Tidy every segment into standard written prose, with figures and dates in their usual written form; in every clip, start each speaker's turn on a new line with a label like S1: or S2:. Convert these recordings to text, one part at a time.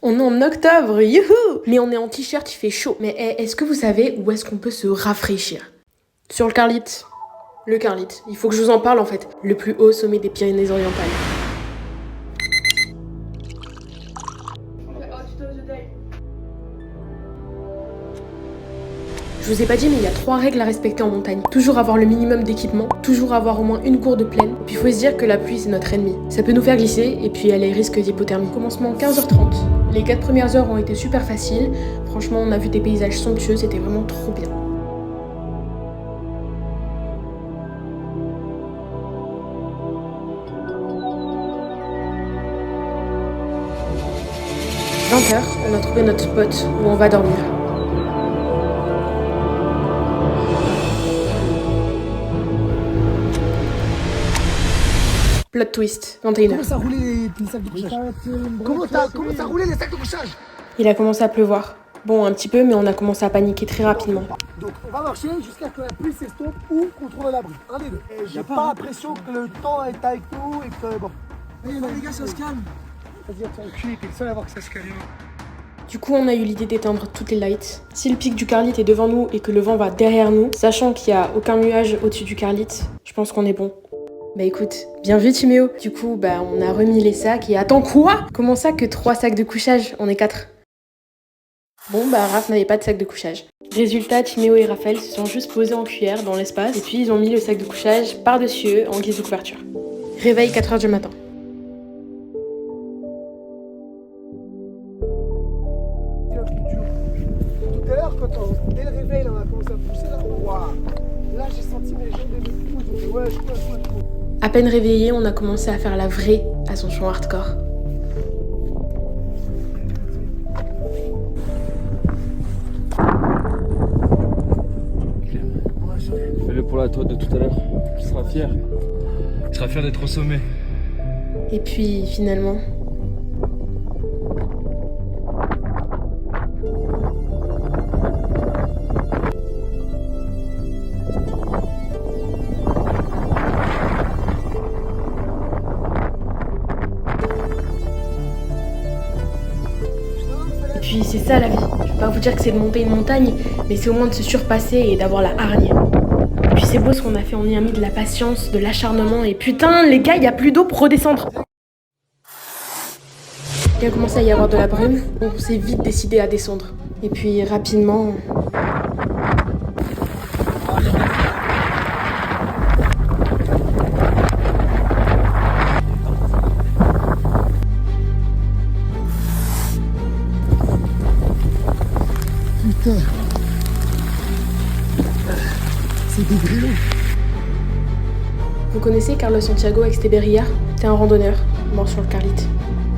S1: On est en octobre, youhou! Mais on est en t-shirt, il fait chaud. Mais est-ce que vous savez où est-ce qu'on peut se rafraîchir? Sur le Carlite. Le Carlite. Il faut que je vous en parle en fait. Le plus haut sommet des Pyrénées-Orientales. Je vous ai pas dit, mais il y a 3 règles à respecter en montagne. Toujours avoir le minimum d'équipement, toujours avoir au moins une gourde pleine. Puis il faut se dire que la pluie c'est notre ennemi. Ça peut nous faire glisser et puis elle a les risques d'hypothermie. Commencement 15h30. Les 4 premières heures ont été super faciles. Franchement, on a vu des paysages somptueux, c'était vraiment trop bien. 20h, on a trouvé notre spot où on va dormir. Plot twist, 21h.
S2: Comment ça roulait les sacs de couchage? Comment ça roulait les sacs de couchage?
S1: Il a commencé à pleuvoir. Bon, un petit peu, mais on a commencé à paniquer très rapidement.
S2: Donc on va marcher jusqu'à ce que la pluie s'estompe ou qu'on trouve un abri. Un des deux. J'ai pas l'impression que le temps est avec nous et que bon. Les gars, ça se calme. Vas-y, attends, enculé, t'es le seul à voir que ça se calme.
S1: Du coup, on a eu l'idée d'éteindre toutes les lights. Si le pic du Carlite est devant nous et que le vent va derrière nous, sachant qu'il n'y a aucun nuage au-dessus du Carlite, je pense qu'on est bon. Bah écoute, bien vu Timéo. Du coup, on a remis les sacs et attends quoi? Comment ça que 3 sacs de couchage? On est 4. Bon, Raph n'avait pas de sac de couchage. Résultat, Timéo et Raphaël se sont juste posés en cuillère dans l'espace et puis ils ont mis le sac de couchage par-dessus eux en guise de couverture. Réveil 4h du matin.
S2: Tout à l'heure, dès le réveil, là, on a commencé à pousser là. Waouh. Là, j'ai senti mes jambes et mes coups. J'ai dit, ouais, je peux.
S1: À peine réveillés, on a commencé à faire la vraie ascension hardcore.
S3: Fais-le pour la toile de tout à l'heure. Tu seras fier. Tu seras fier d'être au sommet.
S1: Et puis, finalement... Puis c'est ça la vie. Je vais pas vous dire que c'est de monter une montagne, mais c'est au moins de se surpasser et d'avoir la hargne. Puis c'est beau ce qu'on a fait, on y a mis de la patience, de l'acharnement, et putain les gars, il y a plus d'eau pour redescendre. Il a commencé à y avoir de la brume, on s'est vite décidé à descendre. Et puis rapidement...
S2: Putain. C'est des grilles.
S1: Vous connaissez Carlos Santiago Exteberria? C'est un randonneur, mort sur le Carlite.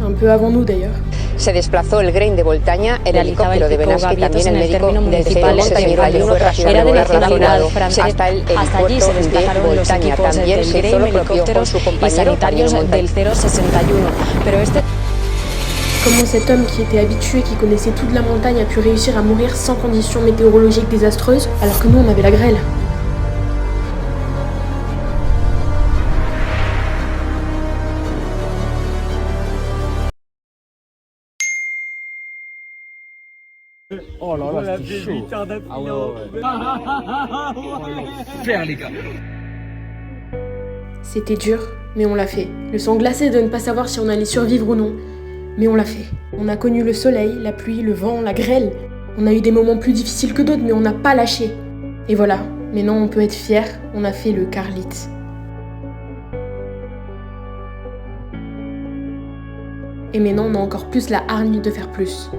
S1: Un peu avant nous d'ailleurs.
S4: Se desplazó el Grain de Voltaña en helicóptero de Velázquez, también el médico del
S5: municipal
S4: Montañero tras su
S5: era de
S4: regular
S5: nacionalidad
S4: traslado
S5: francesa.
S4: hasta el
S5: Hasta allí se
S4: helipuerto de
S5: desplazaron los
S4: Voltaña.
S5: equipos
S4: También
S5: del
S4: se hizo
S5: Grain,
S4: lo propio con
S5: helicópteros
S4: su
S5: y
S4: compañero
S5: sanitarios
S4: Camilo
S5: del
S4: Montañero.
S5: 061. Pero
S1: Comment cet homme qui était habitué, qui connaissait toute la montagne, a pu réussir à mourir sans conditions météorologiques désastreuses, alors que nous on avait la grêle.
S3: Oh là là, c'était chaud. Ah ouais. Faire les gars.
S1: C'était dur, mais on l'a fait. Le sang glacé de ne pas savoir si on allait survivre ou non. Mais on l'a fait. On a connu le soleil, la pluie, le vent, la grêle. On a eu des moments plus difficiles que d'autres, mais on n'a pas lâché. Et voilà, maintenant on peut être fier, on a fait le Carlite. Et maintenant on a encore plus la hargne de faire plus.